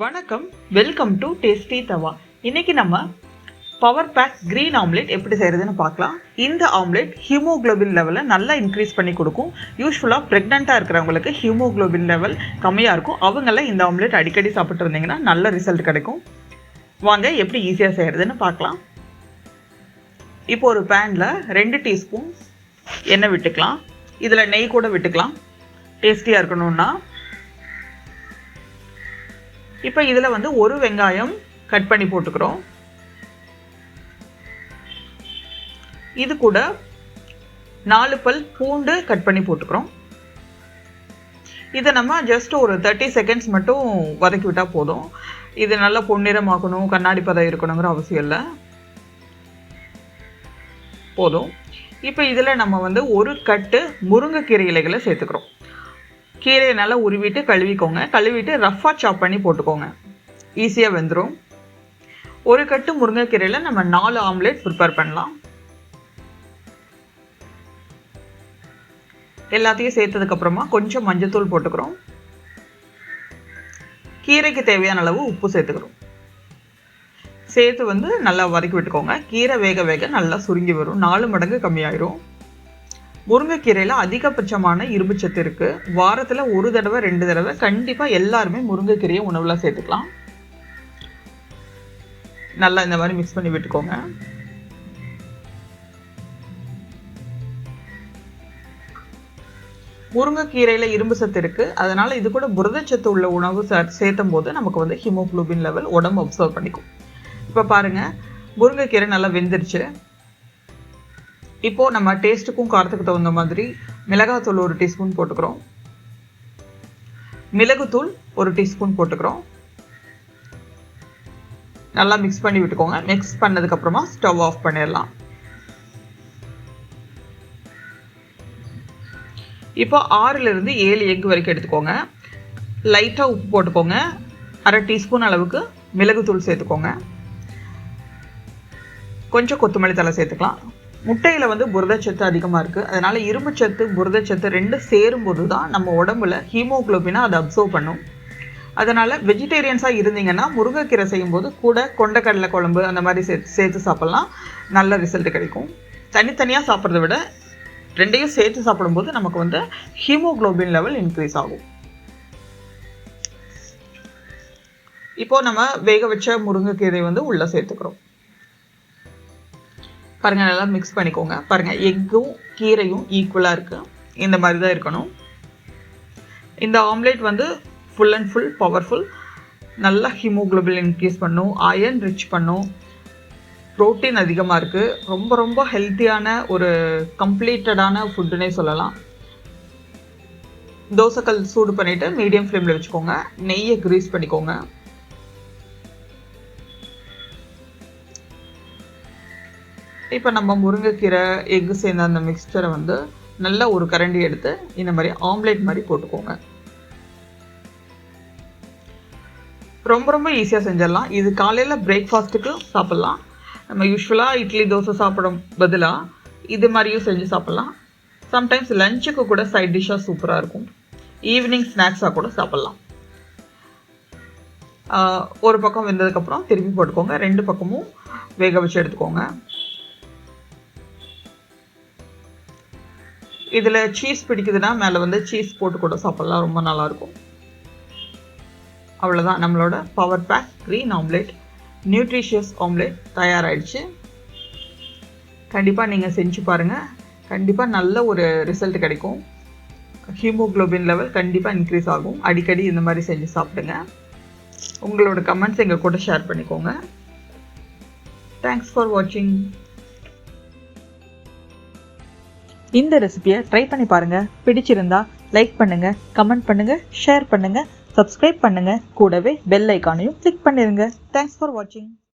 வணக்கம், welcome to tastytawa. இன்னைக்கு நம்ம பவர் பேக் கிரீன் ஆம்லெட் எப்படி செய்யறதுன்னு பார்க்கலாம். இந்த ஆம்லெட் ஹீமோகுளோபின் லெவலை நல்லா இன்க்ரீஸ் பண்ணி கொடுக்கும். யூஸ்வலாக ப்ரெக்னெண்ட்டாக இருக்கிறவங்களுக்கு ஹீமோகுளோபின் லெவல் கம்மியாக இருக்கும். அவங்கள இந்த ஆம்லெட் அடிக்கடி சாப்பிட்டு இருந்தீங்கன்னா நல்ல ரிசல்ட் கிடைக்கும். வாங்க எப்படி ஈஸியாக செய்யறதுன்னு பார்க்கலாம். இப்போ ஒரு பேனில் 2 டீஸ்பூன் எண்ணெய் விட்டுக்கலாம். இதில் நெய் கூட விட்டுக்கலாம், டேஸ்டியாக இருக்கணும்னா. இப்போ இதில் ஒரு வெங்காயம் கட் பண்ணி போட்டுக்கிறோம். இது கூட 4 பல் பூண்டு கட் பண்ணி போட்டுக்கிறோம். இதை நம்ம ஜஸ்ட் ஒரு 30 செகண்ட்ஸ் மட்டும் வதக்கி விட்டால் போதும். இது நல்லா பொன்னிறமாக்கணும், கண்ணாடி பதம் இருக்கணுங்கிற அவசியம் இல்லை, போதும். இப்போ இதில் நம்ம ஒரு கட்டு முருங்கைக்கீரை இலைகளை சேர்த்துக்கிறோம். கீரையை நல்லா உருவிட்டு கழுவிக்கோங்க. கழுவிட்டு ரஃப்பாக சாப் பண்ணி போட்டுக்கோங்க, ஈஸியாக வெந்துடும். ஒரு கட்டு முருங்கைக்கீரையில் நம்ம 4 ஆம்லெட் ப்ரிப்பேர் பண்ணலாம். எல்லாத்தையும் சேர்த்ததுக்கப்புறமா கொஞ்சம் மஞ்சத்தூள் போட்டுக்கிறோம். கீரைக்கு தேவையான அளவு உப்பு சேர்த்துக்கிறோம். சேர்த்து நல்லா வதக்கி விட்டுக்கோங்க. கீரை வேக வேக நல்லா சுருங்கி வரும், 4 மடங்கு கம்மியாயிரும். முருங்கைக்கீரையில் அதிகபட்சமான இரும்புச்சத்து இருக்குது. வாரத்தில் 1 தடவை 2 தடவை கண்டிப்பாக எல்லாருமே முருங்கைக்கீரையை உணவில் சேர்த்துக்கலாம். நல்லா இந்த மாதிரி மிக்ஸ் பண்ணி விட்டுக்கோங்க. முருங்கைக்கீரையில் இரும்பு சத்து இருக்குது, அதனால் இது கூட புரதச்சத்து உள்ள உணவு சேர்த்தும் போது நமக்கு ஹீமோகுளோபின் லெவல் உடம்பு அப்சர்வ் பண்ணிக்கும். இப்போ பாருங்கள், முருங்கைக்கீரை நல்லா வெந்துருச்சு. இப்போது நம்ம டேஸ்ட்டுக்கும் காரத்துக்கு தகுந்த மாதிரி மிளகாத்தூள் 1 டீஸ்பூன் போட்டுக்கிறோம். மிளகுத்தூள் 1 டீஸ்பூன் போட்டுக்கிறோம். நல்லா மிக்ஸ் பண்ணி விட்டுக்கோங்க. மிக்ஸ் பண்ணதுக்கப்புறமா ஸ்டவ் ஆஃப் பண்ணிடலாம். இப்போ 6லிருந்து 7 எக் வரைக்கும் எடுத்துக்கோங்க. லைட்டாக உப்பு போட்டுக்கோங்க. 1/2 டீஸ்பூன் அளவுக்கு மிளகுத்தூள் சேர்த்துக்கோங்க. கொஞ்சம் கொத்தமல்லி தழை சேர்த்துக்கலாம். முட்டையில் புரதச்சத்து அதிகமாக இருக்குது, அதனால் இரும்புச்சத்து புரதச்சத்து 2 சேரும்போது தான் நம்ம உடம்புல ஹீமோகுளோபினை அதை அப்சர்வ் பண்ணும். அதனால் வெஜிடேரியன்ஸாக இருந்தீங்கன்னா முருங்கைக்கீரை செய்யும்போது கூட கொண்டைக்கடலை குழம்பு அந்த மாதிரி சேர்த்து சாப்பிட்லாம், நல்ல ரிசல்ட் கிடைக்கும். தனித்தனியாக சாப்பிட்றத விட 2ஐயும் சேர்த்து சாப்பிடும்போது நமக்கு ஹீமோகுளோபின் லெவல் இன்க்ரீஸ் ஆகும். இப்போது நம்ம வேக வச்ச முருங்கைக்கீரை உள்ளே சேர்த்துக்கிறோம். பாருங்கள், நல்லா மிக்ஸ் பண்ணிக்கோங்க. பாருங்கள், எக்கும் கீரையும் ஈக்குவலாக இருக்குது. இந்த மாதிரி தான் இருக்கணும். இந்த omelette full and full powerful. நல்லா ஹீமோகுளோபின் இன்க்ரீஸ் பண்ணும், அயர்ன் ரிச் பண்ணும், ப்ரோட்டீன் அதிகமாக இருக்குது. ரொம்ப ரொம்ப ஹெல்த்தியான ஒரு கம்ப்ளீட்டடான ஃபுட்டுன்னே சொல்லலாம். தோசைக்கல் சூடு பண்ணிவிட்டு மீடியம் ஃப்ளேமில் வச்சுக்கோங்க. நெய்யை க்ரீஸ் பண்ணிக்கோங்க. இப்போ நம்ம முருங்கைக்கீரை எக்கு சேர்ந்த அந்த மிக்சரை நல்லா ஒரு கரண்டி எடுத்து இந்த மாதிரி ஆம்லேட் மாதிரி போட்டுக்கோங்க. ரொம்ப ரொம்ப ஈஸியாக செஞ்சிடலாம். இது காலையில் பிரேக்ஃபாஸ்ட்டுக்கு சாப்பிட்லாம். நம்ம யூஸ்வலாக இட்லி தோசை சாப்பிடும் பதிலாக இது மாதிரியும் செஞ்சு சாப்பிட்லாம். சம்டைம்ஸ் லஞ்சுக்கு கூட சைட் டிஷ்ஷாக சூப்பராக இருக்கும். ஈவினிங் ஸ்நாக்ஸாக கூட சாப்பிட்லாம். ஒரு பக்கம் வெந்ததுக்கப்புறம் திருப்பி போட்டுக்கோங்க. 2 பக்கமும் வேக வச்சு எடுத்துக்கோங்க. இதில் சீஸ் பிடிக்குதுன்னா மேலே சீஸ் போட்டு கூட சாப்பிட்லாம், ரொம்ப நல்லாயிருக்கும். அவ்வளோதான், நம்மளோட power pack green omelette, nutritious omelette தயாராகிடுச்சு. கண்டிப்பாக நீங்கள் செஞ்சு பாருங்கள். கண்டிப்பாக நல்ல ஒரு ரிசல்ட் கிடைக்கும். ஹீமோகுளோபின் லெவல் கண்டிப்பாக இன்க்ரீஸ் ஆகும். அடிக்கடி இந்த மாதிரி செஞ்சு சாப்பிடுங்க. உங்களோட கமெண்ட்ஸ் எங்கள் கூட ஷேர் பண்ணிக்கோங்க. தேங்க்ஸ் ஃபார் வாட்சிங். இந்த ரெசிபியை ட்ரை பண்ணி பாருங்கள். பிடிச்சிருந்தா லைக் பண்ணுங்கள், கமெண்ட் பண்ணுங்கள், ஷேர் பண்ணுங்கள், சப்ஸ்கிரைப் பண்ணுங்கள். கூடவே பெல் ஐக்கானையும் கிளிக் பண்ணிடுங்க. தேங்க்ஸ் ஃபார் வாட்சிங்.